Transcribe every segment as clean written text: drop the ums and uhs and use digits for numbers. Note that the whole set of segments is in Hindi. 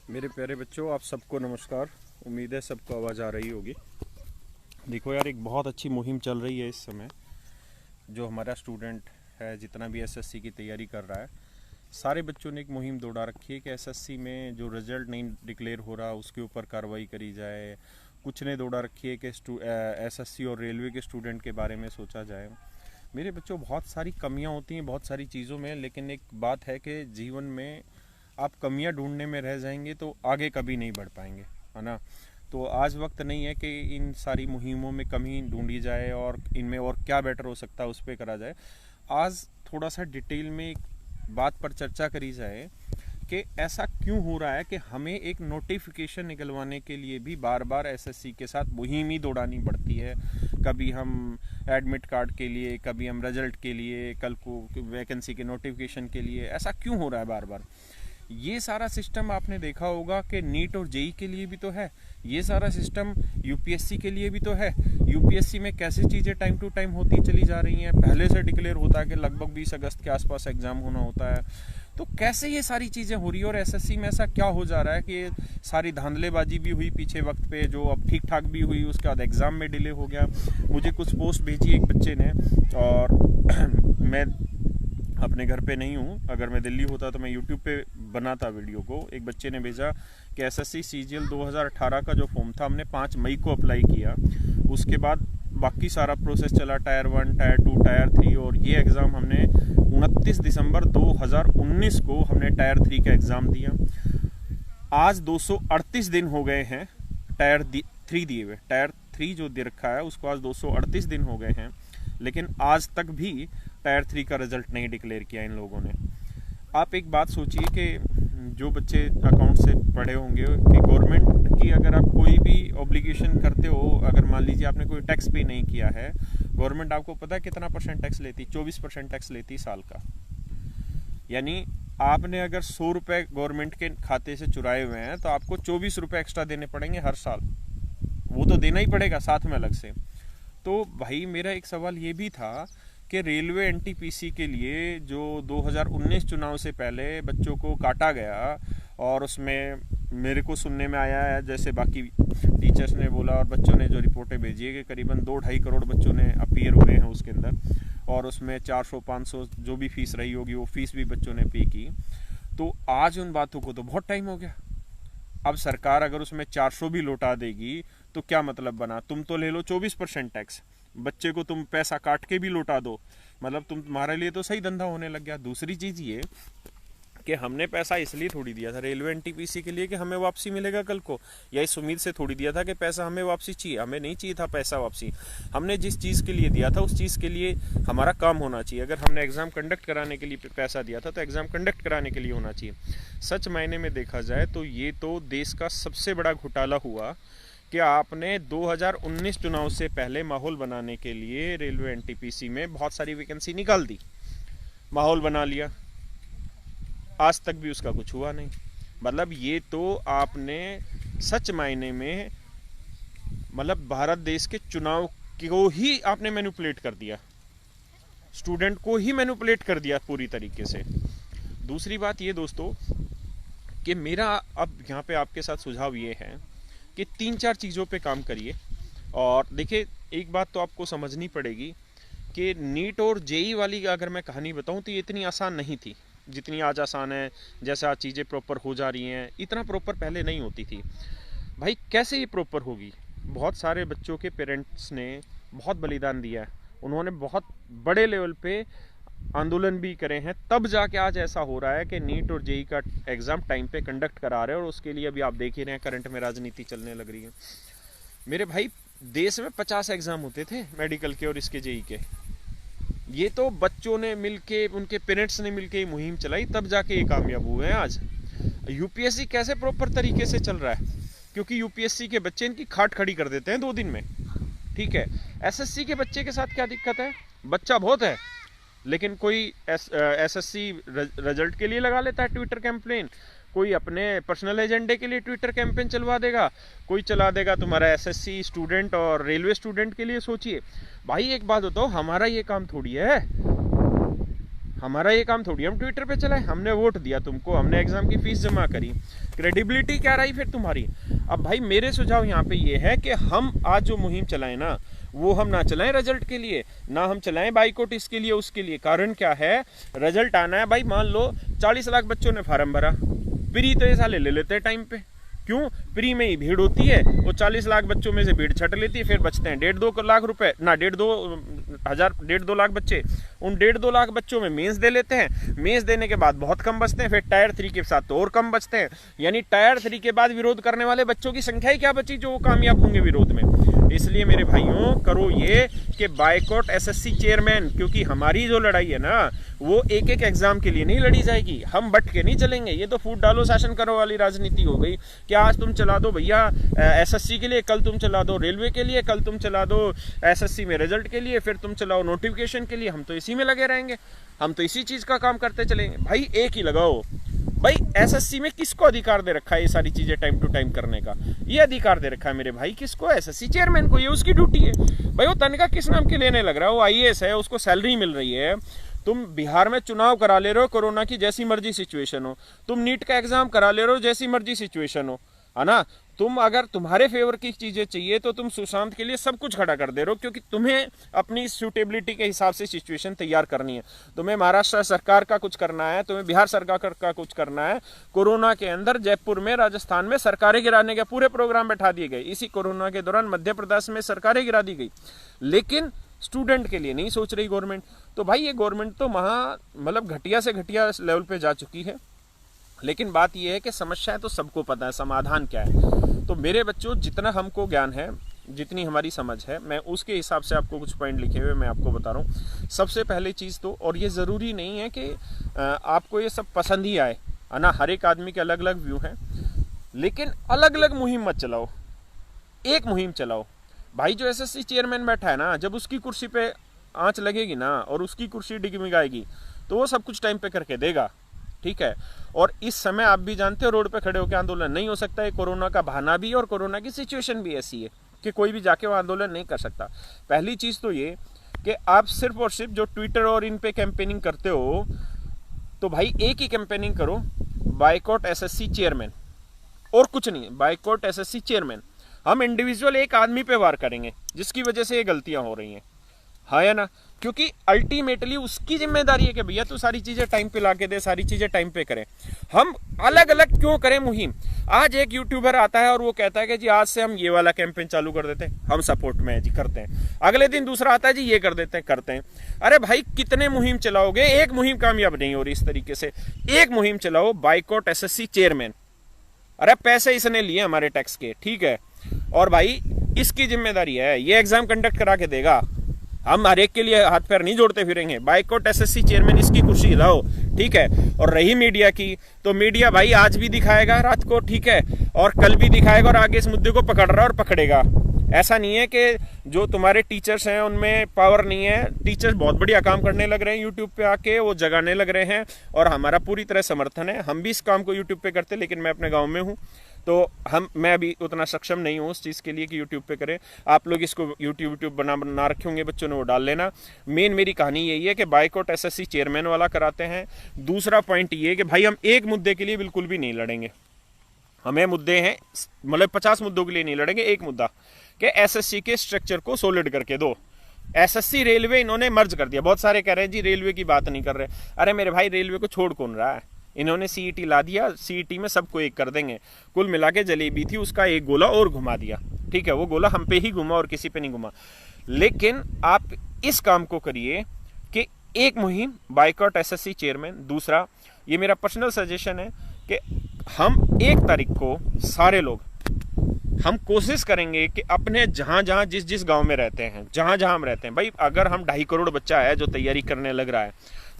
मेरे प्यारे बच्चों, आप सबको नमस्कार। उम्मीद है सबको आवाज़ आ रही होगी। देखो यार, एक बहुत अच्छी मुहिम चल रही है इस समय। जो हमारा स्टूडेंट है, जितना भी एसएससी की तैयारी कर रहा है, सारे बच्चों ने एक मुहिम दौड़ा रखी है कि एसएससी में जो रिजल्ट नहीं डिक्लेयर हो रहा उसके ऊपर कार्रवाई करी जाए। कुछ ने दौड़ा रखी है कि एसएससी और रेलवे के स्टूडेंट के बारे में सोचा जाए। मेरे बच्चों, बहुत सारी कमियां होती हैं बहुत सारी चीज़ों में, लेकिन एक बात है कि जीवन में आप कमियां ढूंढने में रह जाएंगे तो आगे कभी नहीं बढ़ पाएंगे, है ना। तो आज वक्त नहीं है कि इन सारी मुहिमों में कमी ढूंढी जाए और इनमें और क्या बेटर हो सकता है उस पर करा जाए। आज थोड़ा सा डिटेल में एक बात पर चर्चा करी जाए कि ऐसा क्यों हो रहा है कि हमें एक नोटिफिकेशन निकलवाने के लिए भी बार बार एसएससी के साथ मुहिम ही दौड़ानी पड़ती है। कभी हम एडमिट कार्ड के लिए, कभी हम रिजल्ट के लिए, कल को वैकेंसी के नोटिफिकेशन के लिए। ऐसा क्यों हो रहा है बार बार? ये सारा सिस्टम आपने देखा होगा कि नीट और जेई के लिए भी तो है, ये सारा सिस्टम यूपीएससी के लिए भी तो है। यूपीएससी में कैसी चीज़ें टाइम टू टाइम होती चली जा रही हैं। पहले से डिक्लेयर होता है कि लगभग 20 अगस्त के आसपास एग्ज़ाम होना होता है। तो कैसे ये सारी चीज़ें हो रही है और एसएससी में ऐसा क्या हो जा रहा है कि सारी धांधलेबाजी भी हुई पीछे वक्त पे, जो अब ठीक ठाक भी हुई, उसके बाद एग्ज़ाम में डिले हो गया। मुझे कुछ पोस्ट भेजी एक बच्चे ने, और मैं अपने घर पे नहीं हूँ। अगर मैं दिल्ली होता तो मैं यूट्यूब पे बनाता वीडियो को। एक बच्चे ने भेजा कि एसएससी सीजीएल 2018 का जो फॉर्म था हमने 5 मई को अप्लाई किया। उसके बाद बाकी सारा प्रोसेस चला, टायर 1, टायर 2, टायर 3, और ये एग्ज़ाम हमने 29 दिसंबर 2019 को हमने टायर 3 का एग्ज़ाम दिया। आज 238 दिन हो गए हैं टायर 3 दिए हुए। टायर 3 जो दे रखा है उसको आज 238 दिन हो गए हैं, लेकिन आज तक भी टायर 3 का रिजल्ट नहीं डिक्लेयर किया इन लोगों ने। आप एक बात सोचिए कि जो बच्चे अकाउंट से पढ़े होंगे कि गवर्नमेंट की अगर आप कोई भी ऑब्लिगेशन करते हो, अगर मान लीजिए आपने कोई टैक्स पे नहीं किया है, गवर्नमेंट आपको पता है कितना % टैक्स लेती? 24% टैक्स लेती साल का। यानी आपने अगर 100 रुपये गवर्नमेंट के खाते से चुराए हुए हैं तो आपको 24 रुपये एक्स्ट्रा देने पड़ेंगे हर साल। वो तो देना ही पड़ेगा साथ में अलग से। तो भाई मेरा एक सवाल ये भी था कि रेलवे एनटीपीसी के लिए जो 2019 चुनाव से पहले बच्चों को काटा गया, और उसमें मेरे को सुनने में आया है, जैसे बाकी टीचर्स ने बोला और बच्चों ने जो रिपोर्टें भेजी है, कि करीबन 2-2.5 करोड़ बच्चों ने अपीयर हुए हैं उसके अंदर, और उसमें 400-500 जो भी फीस रही होगी वो फीस भी बच्चों ने पे की। तो आज उन बातों को तो बहुत टाइम हो गया। अब सरकार अगर उसमें 400 भी लौटा देगी तो क्या मतलब बना? तुम तो ले लो 24% टैक्स, बच्चे को तुम पैसा काट के भी लौटा दो, मतलब तुम्हारे लिए तो सही धंधा होने लग गया। दूसरी चीज़ ये कि हमने पैसा इसलिए थोड़ी दिया था रेलवे एनटीपीसी के लिए कि हमें वापसी मिलेगा कल को, या इस उम्मीद से थोड़ी दिया था कि पैसा हमें वापसी चाहिए। हमें नहीं चाहिए था पैसा वापसी। हमने जिस चीज़ के लिए दिया था उस चीज़ के लिए हमारा काम होना चाहिए। अगर हमने एग्ज़ाम कंडक्ट कराने के लिए पैसा दिया था तो एग्ज़ाम कंडक्ट कराने के लिए होना चाहिए। सच मायने में देखा जाए तो ये तो देश का सबसे बड़ा घोटाला हुआ कि आपने 2019 चुनाव से पहले माहौल बनाने के लिए रेलवे एनटीपीसी में बहुत सारी वैकेंसी निकाल दी, माहौल बना लिया, आज तक भी उसका कुछ हुआ नहीं। मतलब ये तो आपने सच मायने में, मतलब भारत देश के चुनाव को ही आपने मैनिपुलेट कर दिया, स्टूडेंट को ही मैनिपुलेट कर दिया पूरी तरीके से। दूसरी बात ये दोस्तों कि मेरा अब यहाँ पे आपके साथ सुझाव ये है कि 3-4 चीज़ों पे काम करिए। और देखिए, एक बात तो आपको समझनी पड़ेगी कि नीट और जेई वाली अगर मैं कहानी बताऊं तो ये इतनी आसान नहीं थी जितनी आज आसान है। जैसे आज चीज़ें प्रॉपर हो जा रही हैं, इतना प्रॉपर पहले नहीं होती थी। भाई कैसे ये प्रॉपर होगी? बहुत सारे बच्चों के पेरेंट्स ने बहुत बलिदान दिया है, उन्होंने बहुत बड़े लेवल पे आंदोलन भी करे हैं, तब जाके आज ऐसा हो रहा है कि नीट और जेई का एग्ज़ाम टाइम पे कंडक्ट करा रहे हैं। और उसके लिए अभी आप देख ही रहे हैं करंट में राजनीति चलने लग रही है। मेरे भाई, देश में 50 एग्ज़ाम होते थे मेडिकल के और इसके जेई के। ये तो बच्चों ने मिलके, उनके पेरेंट्स ने मिलके मुहिम चलाई, तब जाके ये कामयाब हुए हैं आज। यूपीएससी कैसे प्रॉपर तरीके से चल रहा है? क्योंकि यूपीएससी के बच्चे इनकी खाट खड़ी कर देते हैं 2 दिन में, ठीक है। एसएससी के बच्चे के साथ क्या दिक्कत है? बच्चा बहुत है, लेकिन कोई एसएससी रिजल्ट के लिए लगा लेता है ट्विटर कैंपेन, कोई अपने पर्सनल एजेंडे के लिए ट्विटर कैंपेन चलवा देगा, कोई चला देगा तुम्हारा एसएससी स्टूडेंट और रेलवे स्टूडेंट के लिए। सोचिए भाई, एक बात बताओ, हमारा ये काम थोड़ी है। हमारा ये काम थोड़ी हम ट्विटर पे चलाए। हमने वोट दिया तुमको, हमने एग्जाम की फीस जमा करी, क्रेडिबिलिटी क्या रही फिर तुम्हारी। अब भाई मेरे सुझाव यहाँ पे ये है कि हम आज जो मुहिम चलाएं ना, वो हम ना चलाएं रिजल्ट के लिए, ना हम चलाएं बाइकआउट इसके लिए उसके लिए। कारण क्या है, रिजल्ट आना है भाई। मान लो 40 लाख बच्चों ने फार्म भरा, प्री तो ये साले ले लेते हैं टाइम पे। क्यों? प्री में ही भीड़ होती है, वो 40 लाख बच्चों में से भीड़ छट लेती है, फिर बचते हैं 1.5-2 लाख रुपए ना, 1.5 लाख बच्चे। उन 1.5-2 लाख बच्चों में मेंस दे लेते हैं, मेंस देने के बाद बहुत कम बचते हैं, फिर टायर 3 के साथ तो और कम बचते हैं। यानी टायर 3 के बाद विरोध करने वाले बच्चों की संख्या ही क्या बची जो कामयाब होंगे विरोध में। इसलिए मेरे भाइयों करो ये कि बाइकआउट एसएससी चेयरमैन, क्योंकि हमारी जो लड़ाई है ना वो एक एक एग्जाम के लिए नहीं लड़ी जाएगी, हम बट के नहीं चलेंगे। ये तो फूट डालो शासन करो वाली राजनीति हो गई कि आज तुम चला दो भैया एसएससी के लिए, कल तुम चला दो रेलवे के लिए, कल तुम चला दो एसएससी में रिजल्ट के लिए, फिर तुम चलाओ नोटिफिकेशन के लिए। हम तो इसी में लगे रहेंगे, हम तो इसी चीज का काम करते चलेंगे। भाई एक ही लगाओ। भाई एसएससी में किसको अधिकार दे रखा है ये सारी चीजें टाइम टू टाइम करने का? ये अधिकार दे रखा है मेरे भाई किसको? एसएससी चेयरमैन को। ये उसकी ड्यूटी है भाई। वो तनख्वाह किस नाम के लेने लग रहा है? वो आईएएस है, उसको सैलरी मिल रही है। तुम बिहार में चुनाव करा ले रहे हो कोरोना की जैसी मर्जी सिचुएशन हो, तुम नीट का एग्जाम करा ले रहे हो जैसी मर्जी सिचुएशन हो, है ना। तुम अगर तुम्हारे फेवर की चीजें चाहिए तो तुम सुशांत के लिए सब कुछ खड़ा कर दे रहे हो, क्योंकि तुम्हें अपनी सूटेबिलिटी के हिसाब से सिचुएशन तैयार करनी है। तुम्हें महाराष्ट्र सरकार का कुछ करना है, तुम्हें बिहार सरकार का कुछ करना है। कोरोना के अंदर जयपुर में, राजस्थान में सरकारें गिराने के पूरे प्रोग्राम बैठा दिए गए। इसी कोरोना के दौरान मध्य प्रदेश में सरकारें गिरा दी गई, लेकिन स्टूडेंट के लिए नहीं सोच रही गवर्नमेंट। तो भाई ये गवर्नमेंट तो मतलब घटिया से घटिया लेवल पे जा चुकी है। लेकिन बात यह है कि समस्याएं तो सबको पता है, समाधान क्या है। तो मेरे बच्चों जितना हमको ज्ञान है, जितनी हमारी समझ है, मैं उसके हिसाब से आपको कुछ पॉइंट लिखे हुए मैं आपको बता रहा हूँ। सबसे पहली चीज़ तो, और ये ज़रूरी नहीं है कि आपको ये सब पसंद ही आए, है ना। हर एक आदमी के अलग अलग व्यू हैं, लेकिन अलग अलग मुहिम मत चलाओ, एक मुहिम चलाओ। भाई जो एसएससी चेयरमैन बैठा है ना, जब उसकी कुर्सी पे आंच लगेगी ना और उसकी कुर्सी डिगमिगाएगी तो वो सब कुछ टाइम पे करके देगा, ठीक है। और इस समय आप भी जानते हो रोड पे खड़े होकर आंदोलन नहीं हो सकता है। कोरोना का बहाना भी और कोरोना की सिचुएशन भी ऐसी है कि कोई भी जाके वो आंदोलन नहीं कर सकता। पहली चीज़ तो ये कि आप सिर्फ और सिर्फ जो ट्विटर और इन पे कैंपेनिंग करते हो, तो भाई एक ही कैंपेनिंग करो, बाइकआउट एसएससी चेयरमैन, और कुछ नहीं, बाइकआउट एसएससी चेयरमैन। हम इंडिविजुअल एक आदमी पे वार करेंगे जिसकी वजह से ये गलतियां हो रही हैं, हाँ या ना। क्योंकि अल्टीमेटली उसकी जिम्मेदारी है कि भैया तू सारी चीजें टाइम पे लाके दे, सारी चीजें टाइम पे करें। हम अलग अलग क्यों करें मुहिम? आज एक यूट्यूबर आता है और वो कहता है कि जी आज से हम ये वाला कैंपेन चालू कर देते हैं, हम सपोर्ट में है जी, करते हैं। अगले दिन दूसरा आता है जी ये कर देते हैं, करते हैं। अरे भाई कितने मुहिम चलाओगे? एक मुहिम कामयाब नहीं हो रही इस तरीके से। एक मुहिम चलाओ, बाइकआउट एसएससी चेयरमैन। अरे पैसे इसने लिए हमारे टैक्स के, ठीक है, और भाई इसकी जिम्मेदारी है, ये एग्जाम कंडक्ट करा के देगा। हम हर एक के लिए हाथ पैर नहीं जोड़ते फिरेंगे। बाइकआउट एसएससी चेयरमैन, इसकी कुर्सी हिलाओ, ठीक है। और रही मीडिया की, तो मीडिया भाई आज भी दिखाएगा रात को, ठीक है, और कल भी दिखाएगा, और आगे इस मुद्दे को पकड़ रहा है और पकड़ेगा। ऐसा नहीं है कि जो तुम्हारे टीचर्स हैं उनमें पावर नहीं है। टीचर्स बहुत बढ़िया काम करने लग रहे हैं यूट्यूब पे आके, वो जगाने लग रहे हैं, और हमारा पूरी तरह समर्थन है। हम भी इस काम को यूट्यूब पे करते, लेकिन मैं अपने गाँव में हूँ, तो मैं अभी उतना सक्षम नहीं हूँ उस चीज़ के लिए कि यूट्यूब पे करें। आप लोग इसको यूट्यूब बना रखे होंगे बच्चों ने, वो डाल लेना। मेन मेरी कहानी यही है कि बाइकआउट एसएससी चेयरमैन वाला कराते हैं। दूसरा पॉइंट ये है कि भाई हम एक मुद्दे के लिए बिल्कुल भी नहीं लड़ेंगे। हमें मुद्दे हैं, मतलब 50 मुद्दों के लिए नहीं लड़ेंगे। एक मुद्दा कि एसएससी के स्ट्रक्चर को सॉलिड करके दो। एसएससी रेलवे इन्होंने मर्ज कर दिया। बहुत सारे कह रहे हैं जी रेलवे की बात नहीं कर रहे। अरे मेरे भाई रेलवे को छोड़ कौन रहा है? इन्होंने सीईटी ला दिया, सीईटी में सबको एक कर देंगे। कुल मिला के जलेबी थी, उसका एक गोला और घुमा दिया, ठीक है। वो गोला हम पे ही घुमा और किसी पे नहीं घुमा। लेकिन आप इस काम को करिए कि एक मुहिम बाइकआउट एसएससी चेयरमैन। दूसरा, ये मेरा पर्सनल सजेशन है कि हम 1 तारीख को सारे लोग हम कोशिश करेंगे कि अपने जहां जहां जिस गांव में रहते हैं, जहां जहां हम रहते हैं, भाई अगर हम 2.5 करोड़ बच्चा है जो तैयारी करने लग रहा है,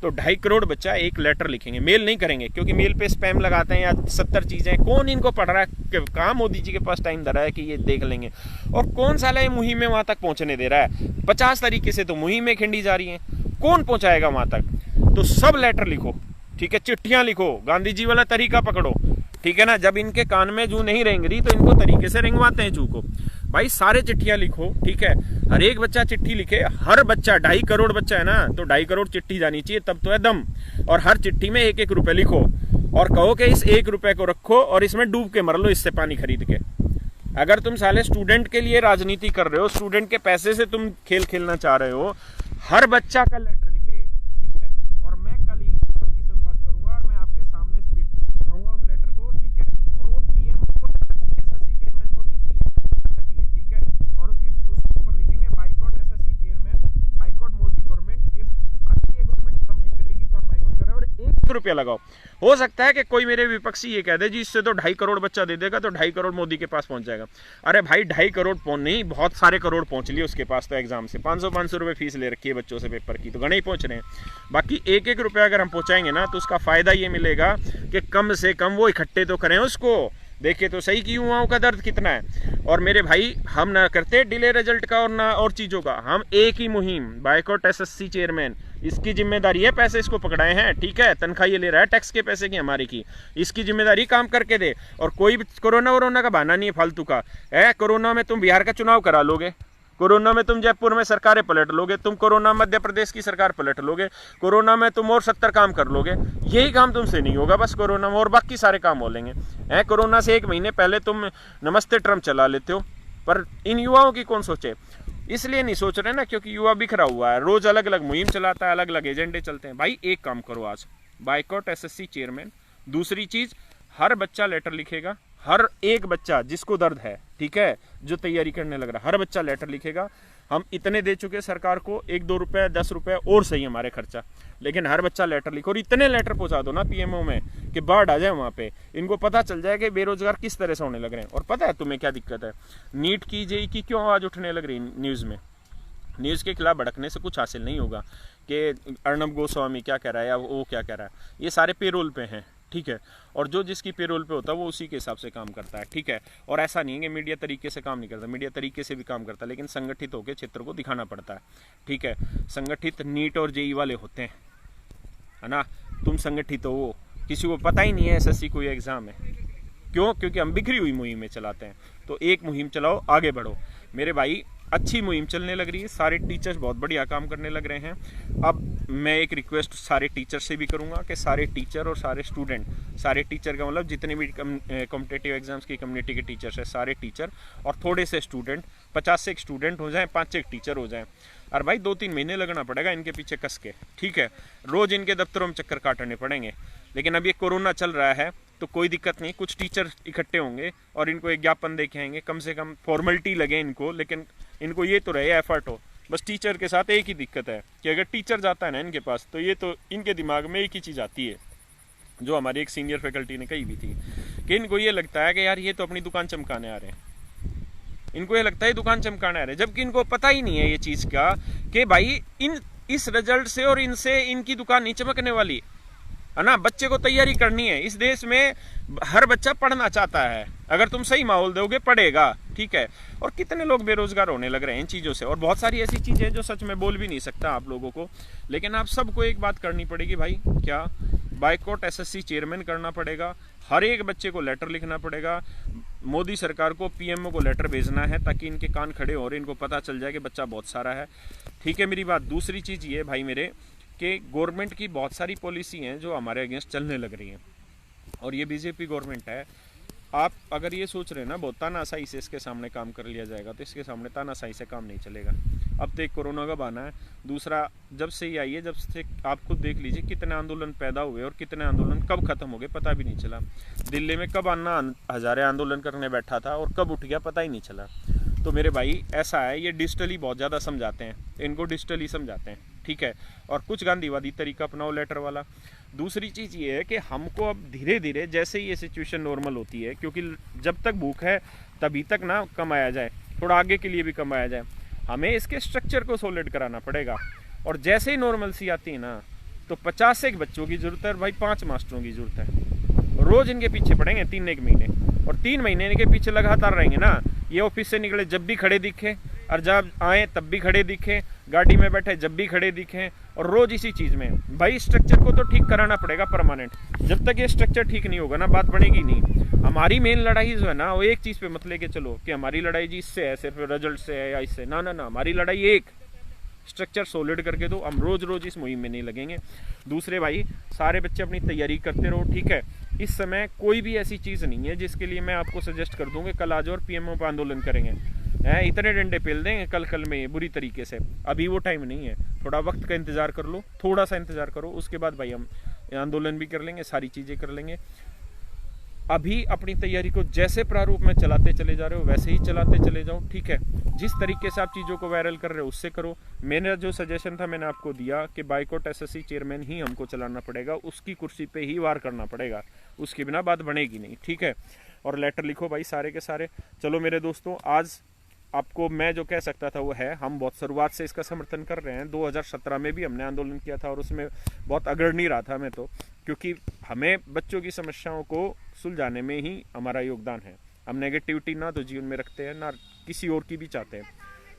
तो 2.5 करोड़ बच्चा एक लेटर लिखेंगे। मेल नहीं करेंगे, क्योंकि मेल पे स्पैम लगाते हैं या 70 चीजें। कौन इनको पढ़ रहा है? कहाँ मोदी जी के पास टाइम दे रहा है कि ये देख लेंगे? और कौन साला ये मुहिम में वहां तक पहुंचने दे रहा है? 50 तरीके से तो मुहिमें खिंडी जा रही हैं, कौन पहुंचाएगा वहां तक? तो सब लेटर लिखो, ठीक है, चिट्ठियां लिखो, गांधी जी वाला तरीका पकड़ो, ठीक है ना। जब इनके कान में जू नहीं रेंग रही तो इनको तरीके से रेंगवाते हैं जू को। भाई सारे चिट्ठियां लिखो, ठीक है, हर एक बच्चा चिट्ठी लिखे, हर बच्चा 2.5 करोड़ बच्चा है ना, तो 2.5 करोड़ चिट्ठी जानी चाहिए, तब तो है दम। और हर चिट्ठी में 1-1 रुपए लिखो और कहो कि इस 1 रुपए को रखो और इसमें डूब के मर लो इससे पानी खरीद के। अगर तुम साले स्टूडेंट के लिए राजनीति कर रहे हो, स्टूडेंट के पैसे से तुम खेल खेलना चाह रहे हो, हर बच्चा का लेटर लिखे, ठीक है, और मैं कल ही की शुरुआत करूंगा और मैं आपके सामने स्पीड कराऊंगा उस लेटर को, ठीक है, और वो पीएम को एसएससी चेयरमैन को नहीं चाहिए, ठीक है, और उसके ऊपर लिखेंगे boycott SSC chairman, boycott Modi government. ये गवर्नमेंट काम नहीं करेगी तो हम बाइकआउट करें और 1 रुपया लगाओ। हो सकता है कि कोई मेरे विपक्षी ये कह दे जी इससे तो 2.5 करोड़ बच्चा दे देगा तो 2.5 करोड़ मोदी के पास पहुंच जाएगा। अरे भाई 2.5 करोड़ नहीं, बहुत सारे करोड़ पहुंच लिए उसके पास तो एग्जाम से। 500 रुपए फीस ले रखी है बच्चों से पेपर की, तो घने ही पहुंच रहे हैं। बाकी 1-1 रुपया अगर हम पहुंचाएंगे ना तो उसका फायदा ये मिलेगा कि कम से कम वो इकट्ठे तो करें उसको। देखिए तो सही कि युवाओं का दर्द कितना है। और मेरे भाई हम ना करते डिले रिजल्ट का और ना और चीज़ों का, हम एक ही मुहिम बाइकआउट एसएससी चेयरमैन, इसकी जिम्मेदारी है, पैसे इसको पकड़ाए हैं, ठीक है, तनख्वाह ये ले रहा है टैक्स के पैसे की हमारी की, इसकी जिम्मेदारी काम करके दे। और कोई कोरोना का बहाना नहीं है फालतू का है। कोरोना में तुम बिहार का चुनाव करा लोगे, कोरोना में तुम जयपुर में सरकारें पलट लोगे, तुम कोरोना मध्य प्रदेश की सरकार पलट लोगे, कोरोना में तुम और 70 काम कर लोगे। यही काम तुमसे नहीं होगा बस कोरोना में, और बाकी सारे काम हो लेंगे। कोरोना से 1 महीने पहले तुम नमस्ते ट्रम्प चला लेते हो, पर इन युवाओं की कौन सोचे? इसलिए नहीं सोच रहे ना क्योंकि युवा बिखरा हुआ है, रोज अलग अलग मुहिम चलाता है, अलग अलग एजेंडे चलते हैं। भाई एक काम करो आज, बाइकआउट एसएससी चेयरमैन। दूसरी चीज, हर बच्चा लेटर लिखेगा, हर एक बच्चा जिसको दर्द है, ठीक है, जो तैयारी करने लग रहा है, हर बच्चा लेटर लिखेगा। हम इतने दे चुके सरकार को, 1-2 रुपए 10 रुपए और सही हमारे खर्चा, लेकिन हर बच्चा लेटर लिखो। और इतने लेटर पहुंचा दो ना पीएमओ में कि बाढ़ आ जाए वहां पे, इनको पता चल जाए कि बेरोजगार किस तरह से होने लग रहे हैं। और पता है तुम्हें क्या दिक्कत है? नीट की जेई की क्यों आवाज उठने लग रही न्यूज में? न्यूज़ के खिलाफ भड़कने से कुछ हासिल नहीं होगा कि अर्नब गोस्वामी क्या कह रहा है या वो क्या कह रहा है। ये सारे पेरोल पे हैं, ठीक है, और जो जिसकी पेरोल पे होता है वो उसी के हिसाब से काम करता है, ठीक है। और ऐसा नहीं है कि मीडिया तरीके से काम नहीं करता, मीडिया तरीके से भी काम करता है, लेकिन संगठित होकर क्षेत्र को दिखाना पड़ता है, ठीक है। संगठित नीट और जेई वाले होते हैं, है ना। तुम संगठित हो, किसी को पता ही नहीं है एसएससी कोई एग्जाम है। क्यों? क्योंकि हम बिखरी हुई मुहिम में चलाते हैं। तो एक मुहिम चलाओ, आगे बढ़ो मेरे भाई। अच्छी मुहिम चलने लग रही है, सारे टीचर्स बहुत बढ़िया काम करने लग रहे हैं। अब मैं एक रिक्वेस्ट सारे टीचर से भी करूंगा कि सारे टीचर और सारे स्टूडेंट, सारे टीचर का मतलब जितने भी कॉम्पिटिटिव एग्जाम्स की कम्युनिटी के टीचर्स हैं, सारे टीचर और थोड़े से स्टूडेंट, 50 से एक स्टूडेंट हो जाएं, 5 से एक टीचर हो जाएं। और भाई 2-3 महीने लगना पड़ेगा इनके पीछे कस के, ठीक है। रोज इनके दफ्तरों में चक्कर काटने पड़ेंगे। लेकिन अब ये कोरोना चल रहा है तो कोई दिक्कत नहीं, कुछ टीचर इकट्ठे होंगे और इनको एक ज्ञापन दे के आएंगे, कम से कम फॉर्मेलिटी लगे इनको, लेकिन इनको ये तो रहे एफर्ट हो। बस टीचर के साथ एक ही दिक्कत है कि अगर टीचर जाता है ना इनके पास, तो ये तो इनके दिमाग में एक ही चीज़ आती है जो हमारी एक सीनियर फैकल्टी ने कही भी थी कि इनको ये लगता है कि यार ये तो अपनी दुकान चमकाने आ रहे हैं। इनको ये लगता है दुकान चमकाने आ रहे हैं, जबकि इनको पता ही नहीं है ये चीज़ का कि भाई इस रिजल्ट से और इनसे इनकी दुकान नहीं चमकने वाली, है ना। बच्चे को तैयारी करनी है। इस देश में हर बच्चा पढ़ना चाहता है, अगर तुम सही माहौल दोगे पढ़ेगा, ठीक है। और कितने लोग बेरोजगार होने लग रहे हैं इन चीज़ों से, और बहुत सारी ऐसी चीज़ें जो सच में बोल भी नहीं सकता आप लोगों को। लेकिन आप सबको एक बात करनी पड़ेगी भाई, क्या? बाइकआउट एसएससी चेयरमैन करना पड़ेगा, हर एक बच्चे को लेटर लिखना पड़ेगा, मोदी सरकार को, पीएमओ को लेटर भेजना है ताकि इनके कान खड़े हो और इनको पता चल जाए कि बच्चा बहुत सारा है, ठीक है मेरी बात। दूसरी चीज़ ये भाई मेरे कि गवर्नमेंट की बहुत सारी पॉलिसी हैं जो हमारे अगेंस्ट चलने लग रही हैं, और ये बीजेपी गवर्नमेंट है। आप अगर ये सोच रहे हैं ना बहुत तानाशाही से इसके सामने काम कर लिया जाएगा, तो इसके सामने तानाशाही से काम नहीं चलेगा। अब तो एक कोरोना का बहाना है, दूसरा जब से ये आई है, जब से आप खुद देख लीजिए कितने आंदोलन पैदा हुए और कितने आंदोलन कब खत्म हो गए पता भी नहीं चला। दिल्ली में कब अन्ना हजारे आंदोलन करने बैठा था और कब उठ गया पता ही नहीं चला। तो मेरे भाई ऐसा है, ये डिजिटली बहुत ज़्यादा समझाते हैं, इनको डिजिटली समझाते हैं, ठीक है। और कुछ गांधीवादी तरीका अपनाओ लेटर वाला। दूसरी चीज़ ये है कि हमको अब धीरे धीरे जैसे ही ये सिचुएशन नॉर्मल होती है, क्योंकि जब तक भूख है तभी तक ना कमाया जाए, थोड़ा आगे के लिए भी कमाया जाए, हमें इसके स्ट्रक्चर को सॉलिड कराना पड़ेगा। और जैसे ही नॉर्मल सी आती है ना, तो 50 से एक बच्चों की ज़रूरत है, भाई 5 मास्टरों की ज़रूरत है। रोज़ इनके पीछे पड़ेंगे 3 एक महीने, और 3 महीने इनके पीछे लगातार रहेंगे ना। ये ऑफिस से निकले जब भी खड़े दिखे और जब आए तब भी खड़े दिखें, गाड़ी में बैठे जब भी खड़े दिखें, और रोज इसी चीज में। भाई स्ट्रक्चर को तो ठीक कराना पड़ेगा परमानेंट। जब तक ये स्ट्रक्चर ठीक नहीं होगा ना, बात बनेगी नहीं। हमारी मेन लड़ाई जो है ना, वो एक चीज पे मत लेके चलो कि हमारी लड़ाई जी इससे है, सिर्फ रिजल्ट से है या इससे, ना ना ना, हमारी लड़ाई एक स्ट्रक्चर सॉलिड करके दो। हम रोज रोज इस मुहिम में नहीं लगेंगे। दूसरे भाई, सारे बच्चे अपनी तैयारी करते रहो, ठीक है। इस समय कोई भी ऐसी चीज नहीं है जिसके लिए मैं आपको सजेस्ट कर दूंगा कल आ जाओ और पीएमओ पर आंदोलन करेंगे, इतने डंडे पेल देंगे कल में बुरी तरीके से। अभी वो टाइम नहीं है, थोड़ा वक्त का इंतजार कर लो, थोड़ा सा इंतजार करो, उसके बाद भाई हम आंदोलन भी कर लेंगे, सारी चीजें कर लेंगे। अभी अपनी तैयारी को जैसे प्रारूप में चलाते चले जा रहे हो वैसे ही चलाते चले जाओ, ठीक है। जिस तरीके से आप चीज़ों को वायरल कर रहे हो उससे करो। मेरा जो सजेशन था मैंने आपको दिया कि बाइकॉट एसएससी चेयरमैन ही हमको चलाना पड़ेगा, उसकी कुर्सी पे ही वार करना पड़ेगा, उसके बिना बात बनेगी नहीं, ठीक है। और लेटर लिखो भाई सारे के सारे। चलो मेरे दोस्तों, आज आपको मैं जो कह सकता था वो है, हम बहुत शुरुआत से इसका समर्थन कर रहे हैं। 2017 में भी हमने आंदोलन किया था और उसमें बहुत अग्रणी रहा था मैं तो, क्योंकि हमें बच्चों की समस्याओं को सुलझाने में ही हमारा योगदान है। हम नेगेटिविटी ना तो जीवन में रखते हैं ना किसी और की भी चाहते हैं।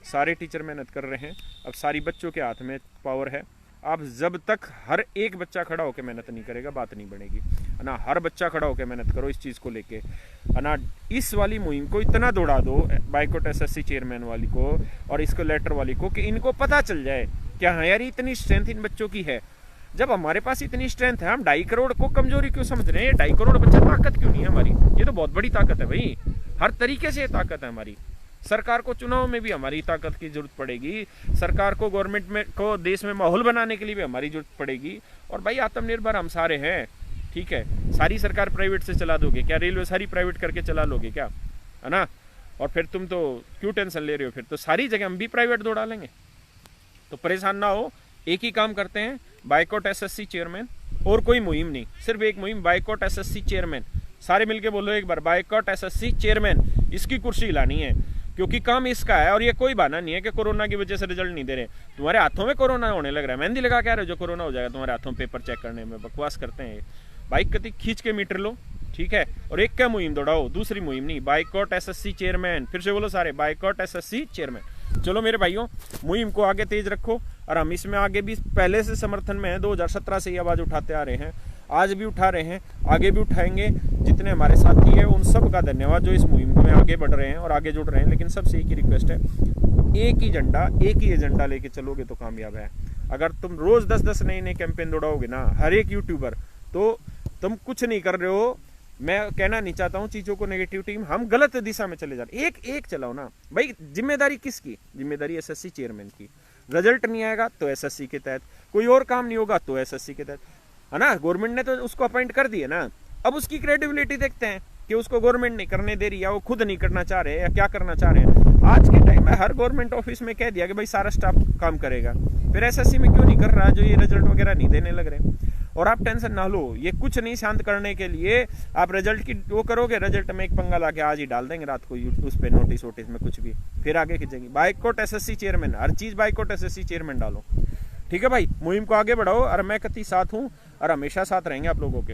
सारे टीचर मेहनत कर रहे हैं, अब सारी बच्चों के हाथ में पावर है। आप जब तक हर एक बच्चा खड़ा होकर मेहनत नहीं करेगा बात नहीं बनेगी, है ना। हर बच्चा खड़ा होकर मेहनत करो इस चीज़ को लेके, है ना। इस वाली मुहिम को इतना दौड़ा दो, बाइकॉट एसएससी चेयरमैन वाली को और इसको लेटर वाली को, कि इनको पता चल जाए कि हाँ यार इतनी स्ट्रेंथ इन बच्चों की है। जब हमारे पास इतनी स्ट्रेंथ है, हम 2.5 करोड़ को कमजोरी क्यों समझ रहे हैं? 2.5 करोड़ बच्चा ताकत क्यों नहीं है हमारी? ये तो बहुत बड़ी ताकत है भाई, हर तरीके से ये ताकत है हमारी। सरकार को चुनाव में भी हमारी ताकत की जरूरत पड़ेगी, सरकार को गवर्नमेंट में को देश में माहौल बनाने के लिए भी हमारी जरूरत पड़ेगी। और भाई आत्मनिर्भर हम सारे हैं, ठीक है। सारी सरकार प्राइवेट से चला दोगे क्या? रेलवे सारी प्राइवेट करके चला लोगे क्या, है ना? और फिर तुम तो क्यों टेंशन ले रहे हो? फिर तो सारी जगह हम भी प्राइवेट दौड़ा लेंगे। तो परेशान ना हो, एक ही काम करते हैं, बाइकॉट एसएससी चेयरमैन। और कोई मुहिम नहीं, सिर्फ एक मुहिम, बाइकॉट एसएससी चेयरमैन। सारे मिलके बोलो एक बार, बाइकॉट एसएससी चेयरमैन। इसकी कुर्सी हिलानी है, क्योंकि काम इसका है। और ये कोई बहाना नहीं है कि कोरोना की वजह से रिजल्ट नहीं दे रहे। तुम्हारे हाथों में कोरोना होने लग रहा है, मेहंदी लगा के आ रहे हो जो कोरोना हो जाएगा तुम्हारे हाथों, पेपर चेक करने में बकवास करते हैं। बाइक कति खींच के मीटर लो, ठीक है। और एक क्या मुहिम दौड़ाओ, दूसरी मुहिम नहीं, बाइकॉट एसएससी चेयरमैन। फिर से बोलो सारे, बाइकॉट एसएससी चेयरमैन। चलो मेरे भाइयों, मुहिम को आगे तेज रखो। और हम इसमें आगे भी पहले से समर्थन में है, 2017 से ये आवाज उठाते आ रहे हैं, आज भी उठा रहे हैं, आगे भी उठाएंगे। जितने हमारे साथी हैं उन सब का धन्यवाद जो इस मुहिम में आगे बढ़ रहे हैं और आगे जुड़ रहे हैं। लेकिन सबसे एक ही रिक्वेस्ट है, एक ही झंडा, एक ही एजेंडा लेके चलोगे तो कामयाब है। अगर तुम रोज 10-10 नए कैंपेन दौड़ाओगे ना, हर एक यूट्यूबर, तो तुम कुछ नहीं कर रहे हो। मैं कहना नहीं चाहता हूँ चीजों को नेगेटिविटी, हम गलत दिशा में चले जा रहे। एक चलाओ ना भाई। जिम्मेदारी किसकी? जिम्मेदारी एसएससी चेयरमैन की। रिजल्ट नहीं आएगा तो एसएससी के तहत, कोई और काम नहीं होगा तो एसएससी के तहत, है ना। गवर्नमेंट ने तो उसको अपॉइंट कर दिया ना, अब उसकी क्रेडिबिलिटी देखते हैं कि उसको गवर्नमेंट नहीं करने दे रही, या वो खुद नहीं करना चाह रहे हैं, या क्या करना चाह रहे हैं। आज के टाइम में हर गवर्नमेंट ऑफिस में कह दिया कि भाई सारा स्टाफ काम करेगा, फिर एसएससी में क्यों नहीं कर रहा जो ये रिजल्ट वगैरह नहीं देने लग रहे? और आप टेंशन ना लो, ये कुछ नहीं, शांत करने के लिए आप रिजल्ट की वो करोगे, रिजल्ट में एक पंगा लाके आज ही डाल देंगे रात को उस पे नोटिस वोटिस में कुछ भी, फिर आगे खींचेंगे। बाइकॉट एसएससी चेयरमैन, हर चीज बाइकॉट एसएससी चेयरमैन डालो, ठीक है भाई। मुहिम को आगे बढ़ाओ और मैं कति साथ हूँ और हमेशा साथ रहेंगे आप लोगों के।